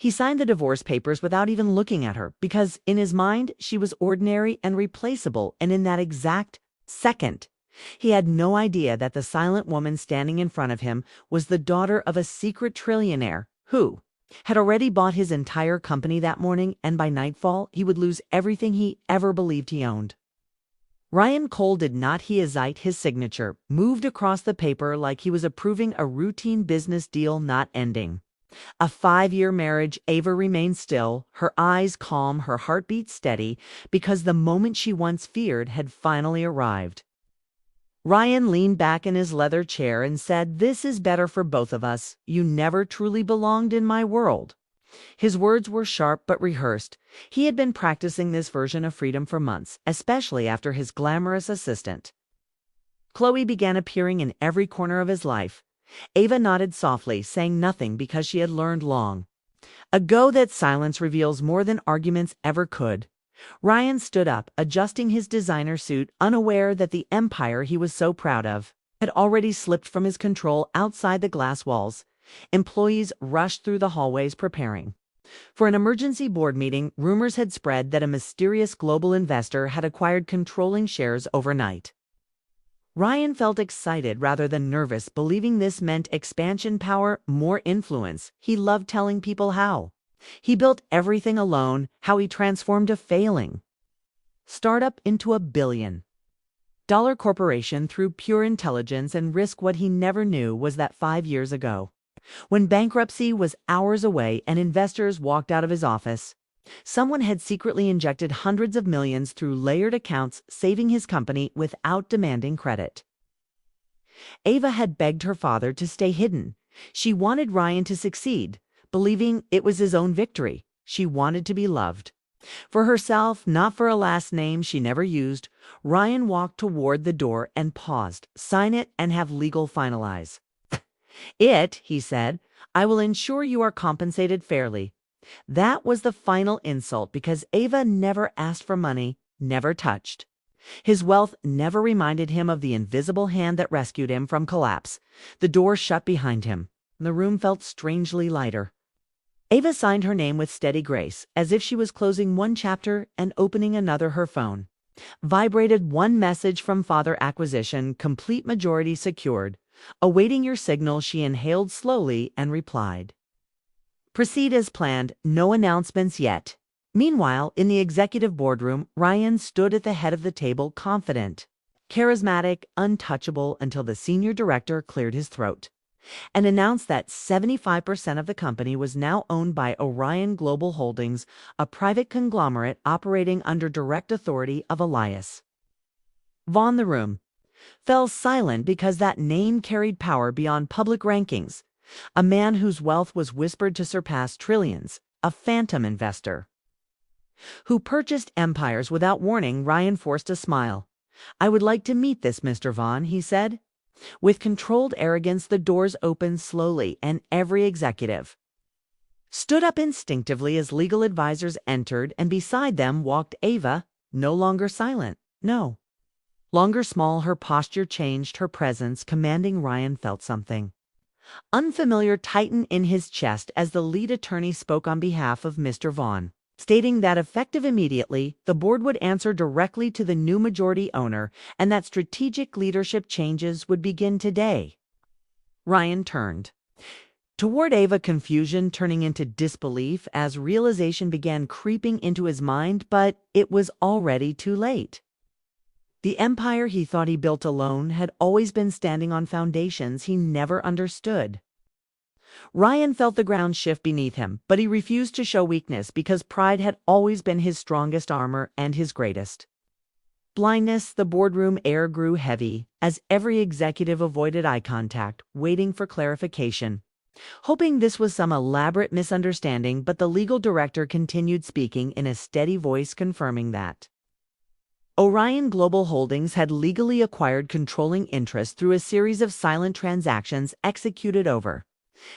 He signed the divorce papers without even looking at her because, in his mind, she was ordinary and replaceable, and in that exact second, he had no idea that the silent woman standing in front of him was the daughter of a secret trillionaire who had already bought his entire company that morning, and by nightfall, he would lose everything he ever believed he owned. Ryan Cole did not hesitate. His signature moved across the paper like he was approving a routine business deal not ending. A 5-year marriage. Ava remained still, her eyes calm, her heartbeat steady, because the moment she once feared had finally arrived. Ryan leaned back in his leather chair and said, "This is better for both of us. You never truly belonged in my world." His words were sharp but rehearsed. He had been practicing this version of freedom for months, especially after his glamorous assistant. Chloe began appearing in every corner of his life. Ava nodded softly, saying nothing because she had learned long ago that silence reveals more than arguments ever could. Ryan stood up, adjusting his designer suit, unaware that the empire he was so proud of had already slipped from his control outside the glass walls. Employees rushed through the hallways preparing for an emergency board meeting. Rumors had spread that a mysterious global investor had acquired controlling shares overnight. Ryan felt excited rather than nervous, believing this meant expansion power, more influence. He loved telling people how he built everything alone, how he transformed a failing startup into a billion-dollar corporation through pure intelligence, and risk. What he never knew was that 5 years ago, when bankruptcy was hours away and investors walked out of his office, someone had secretly injected hundreds of millions through layered accounts, saving his company without demanding credit. Ava had begged her father to stay hidden. She wanted Ryan to succeed, believing it was his own victory. She wanted to be loved. For herself, not for a last name she never used. Ryan walked toward the door and paused. "Sign it and have legal finalize it," he said. "I will ensure you are compensated fairly." That was the final insult, because Ava never asked for money, never touched his wealth, never reminded him of the invisible hand that rescued him from collapse. The door shut behind him. The room felt strangely lighter. Ava signed her name with steady grace, as if she was closing one chapter and opening another. Her phone vibrated. One message from Father: acquisition, complete, majority secured. Awaiting your signal. She inhaled slowly and replied, "Proceed as planned. No announcements yet." Meanwhile, in the executive boardroom, Ryan stood at the head of the table, confident, charismatic, untouchable, until the senior director cleared his throat and announced that 75% of the company was now owned by Orion Global Holdings, a private conglomerate operating under direct authority of Elias Vaughn. The room fell silent because that name carried power beyond public rankings. A man whose wealth was whispered to surpass trillions, a phantom investor who purchased empires without warning. Ryan forced a smile. "I would like to meet this Mr. Vaughn," he said. With controlled arrogance, the doors opened slowly, and every executive stood up instinctively as legal advisors entered, and beside them walked Ava, no longer silent, no longer small. Her posture changed, her presence commanding. Ryan felt something unfamiliar tighten in his chest as the lead attorney spoke on behalf of Mr. Vaughn, stating that effective immediately, the board would answer directly to the new majority owner and that strategic leadership changes would begin today. Ryan turned toward Ava, confusion turning into disbelief as realization began creeping into his mind, but it was already too late. The empire he thought he built alone had always been standing on foundations he never understood. Ryan felt the ground shift beneath him, but he refused to show weakness because pride had always been his strongest armor and his greatest blindness. The boardroom air grew heavy as every executive avoided eye contact, waiting for clarification, hoping this was some elaborate misunderstanding. But the legal director continued, speaking in a steady voice, confirming that Orion Global Holdings had legally acquired controlling interest through a series of silent transactions executed over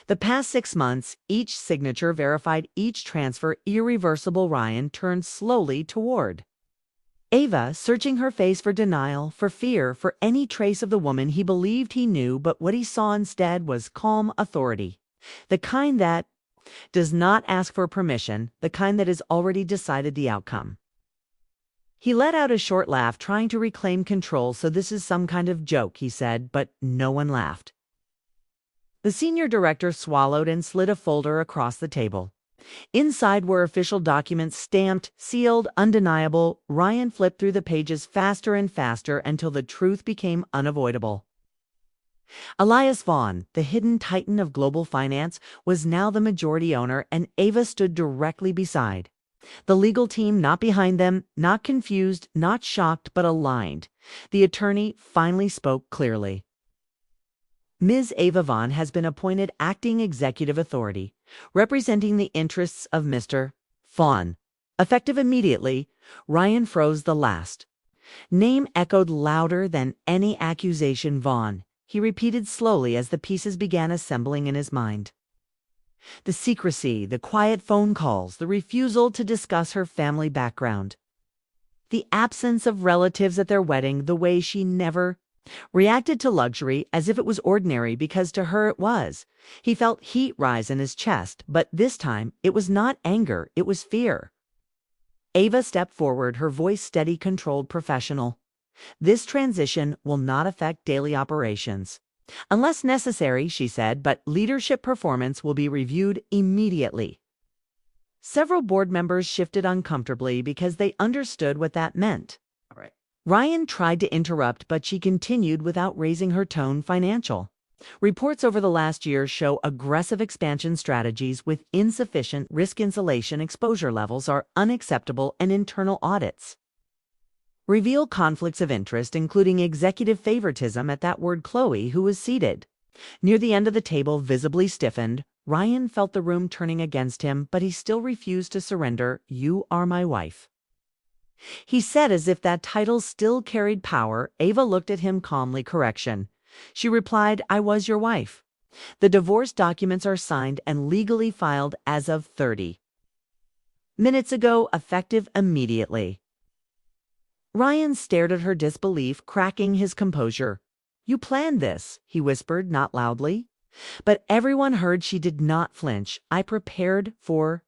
the past 6 months. Each signature verified, each transfer irreversible. Ryan turned slowly toward Ava, searching her face for denial, for fear, for any trace of the woman he believed he knew. But what he saw instead was calm authority, the kind that Does not ask for permission, the kind that has already decided the outcome. He let out a short laugh, trying to reclaim control. So this is some kind of joke, he said, but no one laughed. The senior director swallowed and slid a folder across the table. Inside were official documents stamped, sealed, undeniable. Ryan flipped through the pages faster and faster until the truth became unavoidable. Elias Vaughn, the hidden titan of global finance, was now the majority owner, and Ava stood directly beside. The legal team not behind them, not confused, not shocked, but aligned. The attorney finally spoke clearly. Ms. Ava Vaughn has been appointed acting executive authority, representing the interests of Mr. Vaughn. Effective immediately, Ryan froze the last name echoed louder than any accusation. Vaughn, he repeated slowly as the pieces began assembling in his mind. The secrecy, the quiet phone calls, the refusal to discuss her family background, the absence of relatives at their wedding, the way she never reacted to luxury as if it was ordinary because to her it was. He felt heat rise in his chest, but this time it was not anger, it was fear. Ava stepped forward, her voice steady, controlled, professional. This transition will not affect daily operations. Unless necessary, she said, but leadership performance will be reviewed immediately. Several board members shifted uncomfortably because they understood what that meant. All right. Ryan tried to interrupt, but she continued without raising her tone. Financial reports over the last year show aggressive expansion strategies with insufficient risk insulation. Exposure levels are unacceptable, and internal audits reveal conflicts of interest, including executive favoritism. At that word, Chloe, who was seated near the end of the table, visibly stiffened. Ryan felt the room turning against him, but he still refused to surrender. "You are my wife," he said, as if that title still carried power. Ava looked at him calmly. "Correction," she replied, "I was your wife. The divorce documents are signed and legally filed as of 30 minutes ago, effective immediately." Ryan stared at her, disbelief cracking his composure. "You planned this," he whispered, not loudly, but everyone heard. She did not flinch. "I prepared for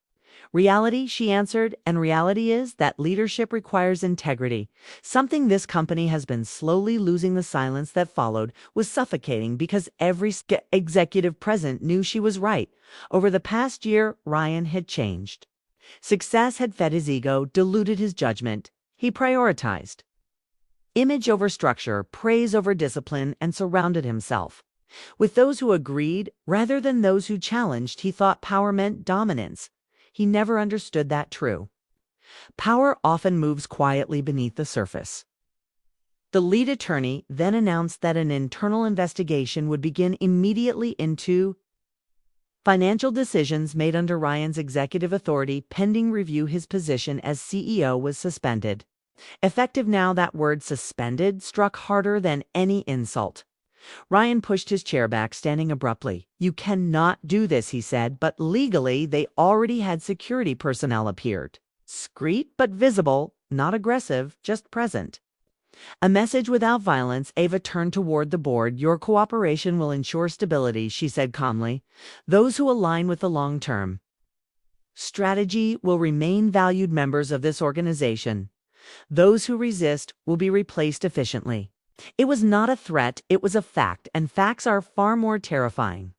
reality," she answered, "and reality is that leadership requires integrity, something this company has been slowly losing." The silence that followed was suffocating because every executive present knew she was right. Over the past year, Ryan had changed. Success had fed his ego, diluted his judgment. He prioritized image over structure, praise over discipline, and surrounded himself with those who agreed rather than those who challenged. He thought power meant dominance. He never understood that true power often moves quietly beneath the surface. The lead attorney then announced that an internal investigation would begin immediately into financial decisions made under Ryan's executive authority. Pending review, his position as CEO was suspended. Effective now. That word, suspended, struck harder than any insult. Ryan pushed his chair back, standing abruptly. "You cannot do this," he said, but legally they already had security personnel appeared. Discreet but visible, not aggressive, just present. A message without violence. Ava turned toward the board. "Your cooperation will ensure stability," she said calmly. "Those who align with the long-term strategy will remain valued members of this organization. Those who resist will be replaced efficiently." It was not a threat, it was a fact, and facts are far more terrifying.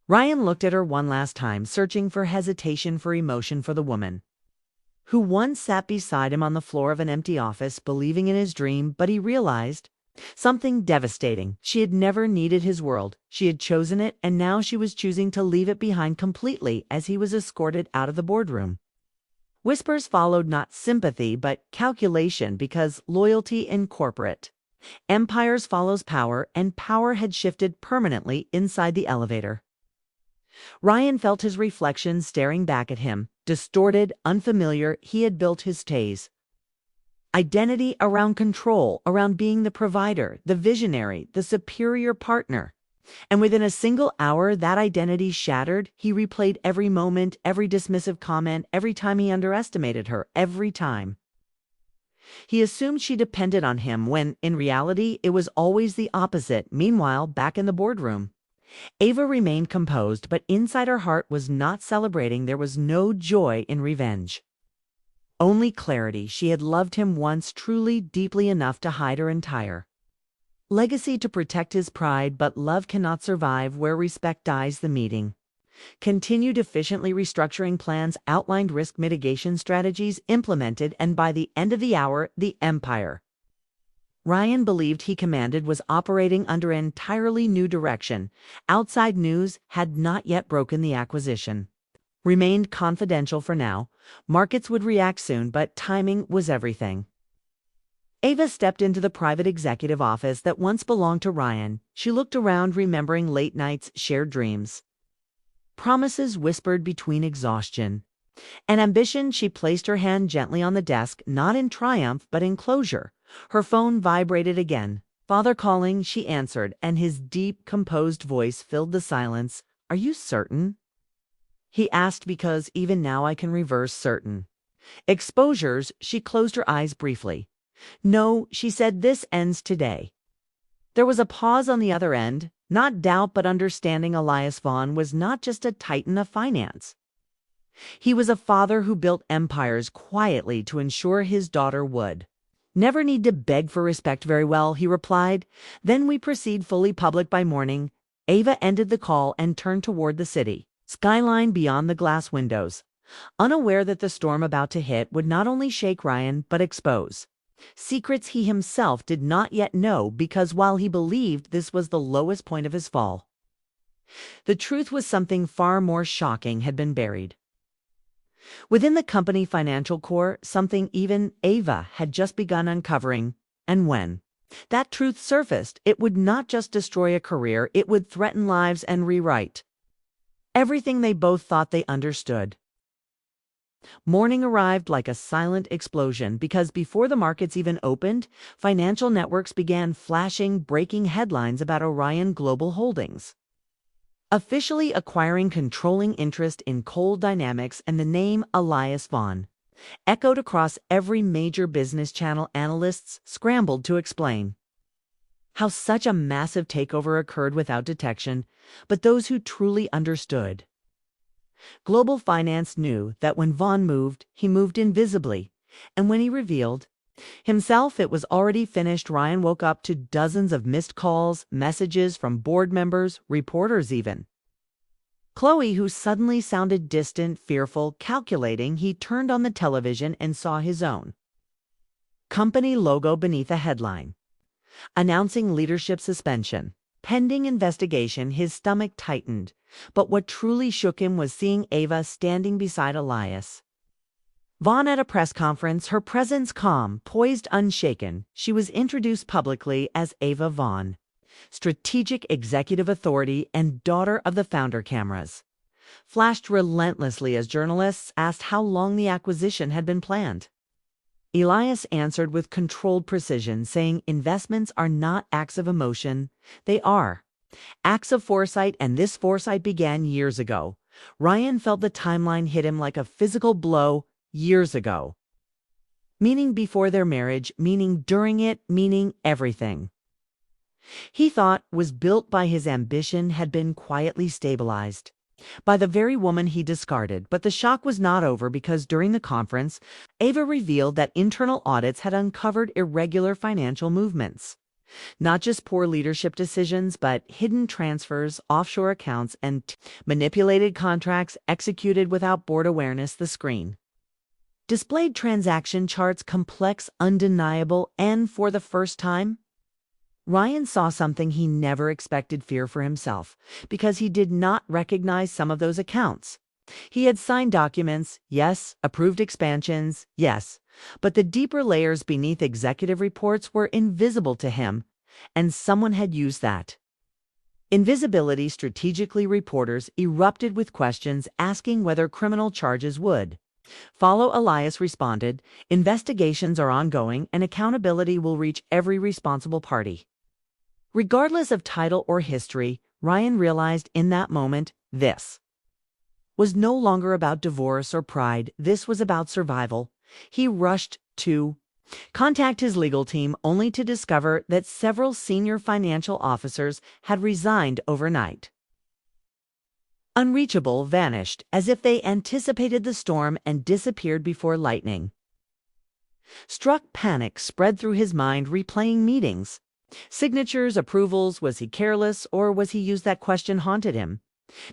Ryan looked at her one last time, searching for hesitation, for emotion, for the woman who once sat beside him on the floor of an empty office, believing in his dream. But he realized something devastating. She had never needed his world. She had chosen it, and now she was choosing to leave it behind completely. As he was escorted out of the boardroom, whispers followed, not sympathy, but calculation, because loyalty in corporate empires follows power, and power had shifted permanently inside the elevator. Ryan felt his reflection staring back at him, distorted, unfamiliar. He had built his identity around control, around being the provider, the visionary, the superior partner. And within a single hour, that identity shattered. He replayed every moment, every dismissive comment, every time he underestimated her, every time he assumed she depended on him, when in reality it was always the opposite. Meanwhile, back in the boardroom, Ava remained composed, but inside her heart was not celebrating. There was no joy in revenge. Only clarity. She had loved him once truly, deeply enough to hide her entire legacy to protect his pride, but love cannot survive where respect dies. The meeting continued, efficiently restructuring plans, outlined risk mitigation strategies, implemented, and by the end of the hour, the empire Ryan believed he commanded was operating under an entirely new direction. Outside news had not yet broken. The acquisition remained confidential for now. Markets would react soon, but timing was everything. Ava stepped into the private executive office that once belonged to Ryan. She looked around, remembering late nights, shared dreams, promises whispered between exhaustion and ambition. She placed her hand gently on the desk, not in triumph, but in closure. Her phone vibrated again. "Father calling," she answered, and his deep, composed voice filled the silence. "Are you certain?" he asked. "Because even now I can reverse certain exposures." She closed her eyes briefly. "No," she said, "this ends today." There was a pause on the other end. Not doubt, but understanding. Elias Vaughn was not just a titan of finance. He was a father who built empires quietly to ensure his daughter would never need to beg for respect. "Very well," he replied. "Then we proceed fully public by morning." Ava ended the call and turned toward the city skyline beyond the glass windows, unaware that the storm about to hit would not only shake Ryan but expose secrets he himself did not yet know, because while he believed this was the lowest point of his fall, the truth was something far more shocking had been buried within the company financial core, something even Ava had just begun uncovering. And when that truth surfaced, it would not just destroy a career, it would threaten lives and rewrite everything they both thought they understood. Morning arrived like a silent explosion, because before the markets even opened, financial networks began flashing breaking headlines about Orion Global Holdings officially acquiring controlling interest in Coal Dynamics, and the name Elias Vaughn echoed across every major business channel. Analysts scrambled to explain how such a massive takeover occurred without detection, but those who truly understood global finance knew that when Vaughn moved, he moved invisibly, and when he revealed himself, it was already finished. Ryan woke up to dozens of missed calls, messages from board members, reporters even. Chloe, who suddenly sounded distant, fearful, calculating. He turned on the television and saw his own company logo beneath a headline announcing leadership suspension pending investigation. His stomach tightened, but what truly shook him was seeing Ava standing beside Elias Vaughn at a press conference, her presence calm, poised, unshaken. She was introduced publicly as Ava Vaughn, strategic executive authority and daughter of the founder. Cameras flashed relentlessly as journalists asked how long the acquisition had been planned. Elias answered with controlled precision, saying investments are not acts of emotion, they are acts of foresight, and this foresight began years ago. Ryan felt the timeline hit him like a physical blow. Years ago. Meaning before their marriage, meaning during it, meaning everything he thought was built by his ambition had been quietly stabilized by the very woman he discarded. But the shock was not over, because during the conference, Ava revealed that internal audits had uncovered irregular financial movements. Not just poor leadership decisions, but hidden transfers, offshore accounts, and manipulated contracts executed without board awareness. The screen displayed transaction charts, complex, undeniable, and for the first time, Ryan saw something he never expected: fear for himself, because he did not recognize some of those accounts. He had signed documents, yes, approved expansions, yes, but the deeper layers beneath executive reports were invisible to him, and someone had used that invisibility strategically. Reporters erupted with questions, asking whether criminal charges would follow. Elias responded, investigations are ongoing and accountability will reach every responsible party, regardless of title or history. Ryan realized in that moment this was no longer about divorce or pride. This was about survival. He rushed to contact his legal team, only to discover that several senior financial officers had resigned overnight. Unreachable vanished as if they anticipated the storm and disappeared before lightning. Struck panic spread through his mind, replaying meetings. Signatures, approvals, was he careless, or was he used? That question haunted him.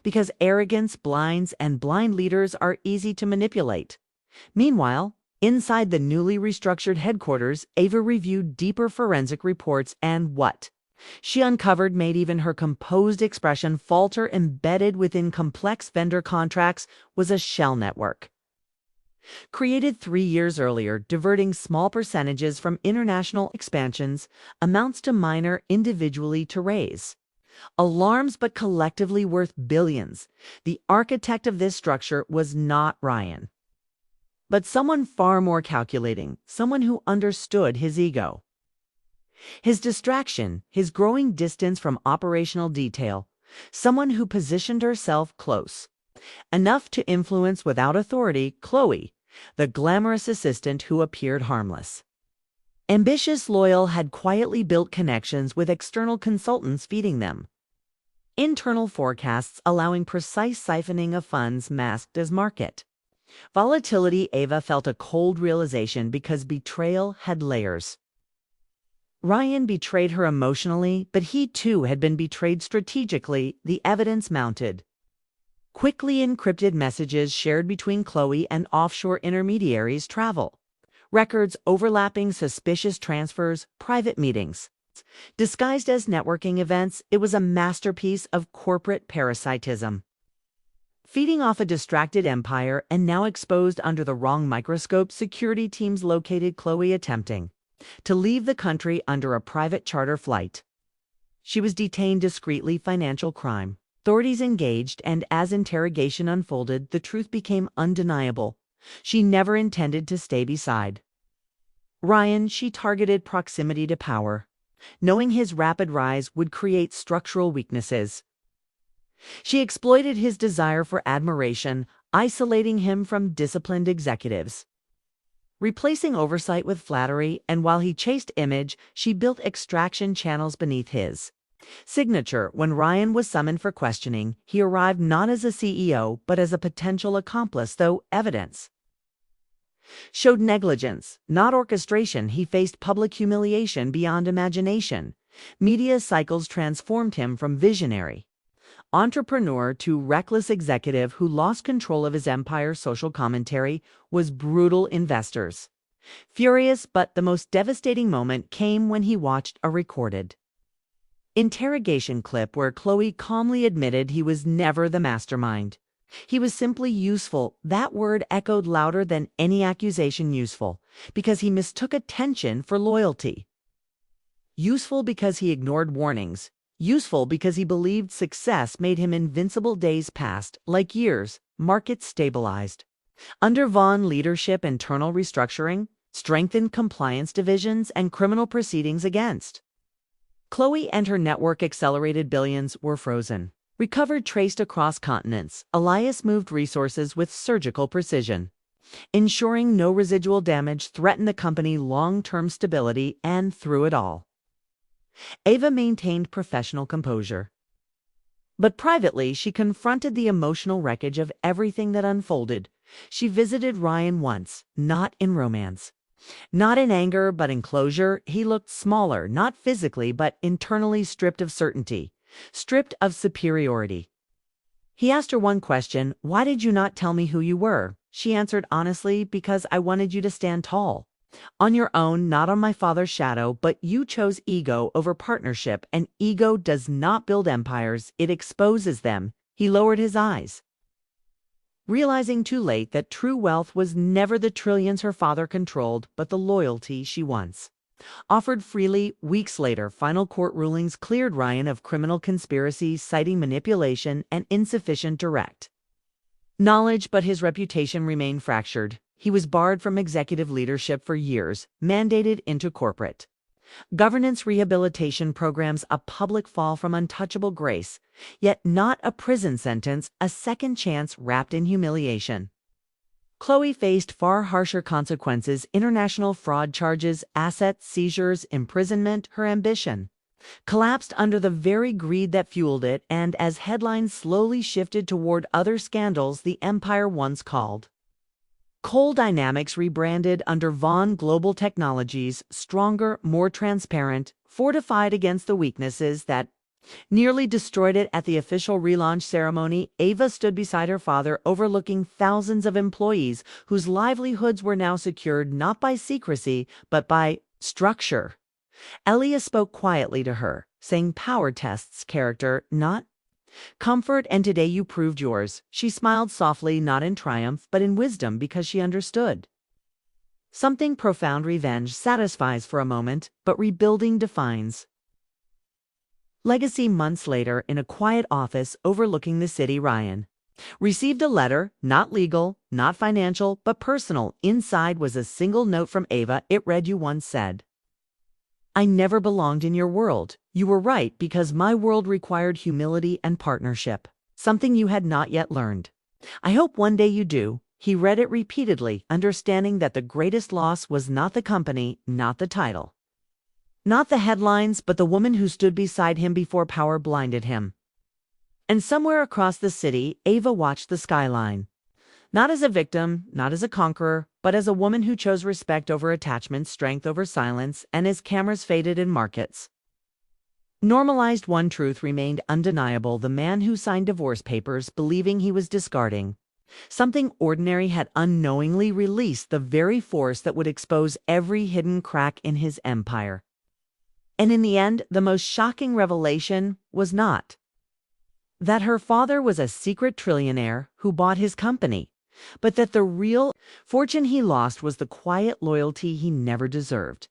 Because arrogance blinds, and blind leaders are easy to manipulate. Meanwhile, inside the newly restructured headquarters, Ava reviewed deeper forensic reports, and what she uncovered made even her composed expression falter. Embedded within complex vendor contracts was a shell network. Created 3 years earlier, diverting small percentages from international expansions, amounts to minor individually to raise. Alarms, but collectively worth billions. The architect of this structure was not Ryan, but someone far more calculating, someone who understood his ego. His distraction, his growing distance from operational detail, someone who positioned herself close, enough to influence without authority Chloe, the glamorous assistant who appeared harmless. Ambitious, loyal, had quietly built connections with external consultants feeding them. Internal forecasts allowing precise siphoning of funds masked as market. Volatility. Ava felt a cold realization because betrayal had layers. Ryan betrayed her emotionally, but he too had been betrayed strategically, the evidence mounted. Quickly encrypted messages shared between Chloe and offshore intermediaries, travel records overlapping, suspicious transfers, private meetings. Disguised as networking events, it was a masterpiece of corporate parasitism. Feeding off a distracted empire and now exposed under the wrong microscope, security teams located Chloe attempting to leave the country under a private charter flight. She was detained discreetly, financial crime. Authorities engaged, and as interrogation unfolded, the truth became undeniable. She never intended to stay beside Ryan. She targeted proximity to power, knowing his rapid rise would create structural weaknesses. She exploited his desire for admiration, isolating him from disciplined executives, replacing oversight with flattery, and while he chased image, she built extraction channels beneath his signature. When Ryan was summoned for questioning, he arrived not as a CEO, but as a potential accomplice, though evidence showed negligence, not orchestration. He faced public humiliation beyond imagination. Media cycles transformed him from visionary entrepreneur to reckless executive who lost control of his empire. Social commentary was brutal. Investors furious, but the most devastating moment came when he watched a recorded interrogation clip where Chloe calmly admitted he was never the mastermind. He was simply useful. That word echoed louder than any accusation. Useful because he mistook attention for loyalty. Useful because he ignored warnings. Useful because he believed success made him invincible. Days passed like years. Markets stabilized. Under Vaughn leadership, internal restructuring, strengthened compliance divisions, and criminal proceedings against Chloe and her network accelerated. Billions were frozen, recovered, traced across continents. Elias moved resources with surgical precision, ensuring no residual damage threatened the company's long-term stability. And through it all, Ava maintained professional composure. But privately, she confronted the emotional wreckage of everything that unfolded. She visited Ryan once, not in romance, not in anger, but in closure. He looked smaller, not physically, but internally, stripped of certainty, stripped of superiority. He asked her one question: "Why did you not tell me who you were?" She answered honestly, "Because I wanted you to stand tall. On your own, not on my father's shadow, but you chose ego over partnership, and ego does not build empires, it exposes them." He lowered his eyes, realizing too late that true wealth was never the trillions her father controlled, but the loyalty she once offered freely. Weeks later, final court rulings cleared Ryan of criminal conspiracy, citing manipulation and insufficient direct knowledge, but his reputation remained fractured. He was barred from executive leadership for years, mandated into corporate governance rehabilitation programs, a public fall from untouchable grace, yet not a prison sentence, a second chance wrapped in humiliation. Chloe faced far harsher consequences: international fraud charges, asset seizures, imprisonment. Her ambition collapsed under the very greed that fueled it, and as headlines slowly shifted toward other scandals the empire once called. Coal Dynamics rebranded under Vaughan Global Technologies, stronger, more transparent, fortified against the weaknesses that nearly destroyed it. At the official relaunch ceremony, Ava stood beside her father, overlooking thousands of employees whose livelihoods were now secured not by secrecy, but by structure. Elia spoke quietly to her, saying power tests character, not comfort, and today you proved yours. She smiled softly, not in triumph, but in wisdom, because she understood. Something profound. Revenge satisfies for a moment, but rebuilding defines. Legacy. Months later, in a quiet office overlooking the city, Ryan received a letter, not legal, not financial, but personal. Inside was a single note from Ava. It read, "You once said I never belonged in your world. You were right, because my world required humility and partnership, something you had not yet learned. I hope one day you do." He read it repeatedly, understanding that the greatest loss was not the company, not the title, not the headlines, but the woman who stood beside him before power blinded him. And somewhere across the city, Ava watched the skyline. Not as a victim, not as a conqueror, but as a woman who chose respect over attachment, strength over silence, and as cameras faded in markets normalized, one truth remained undeniable: the man who signed divorce papers believing he was discarding something ordinary had unknowingly released the very force that would expose every hidden crack in his empire. And in the end, the most shocking revelation was not that her father was a secret trillionaire who bought his company, but that the real fortune he lost was the quiet loyalty he never deserved.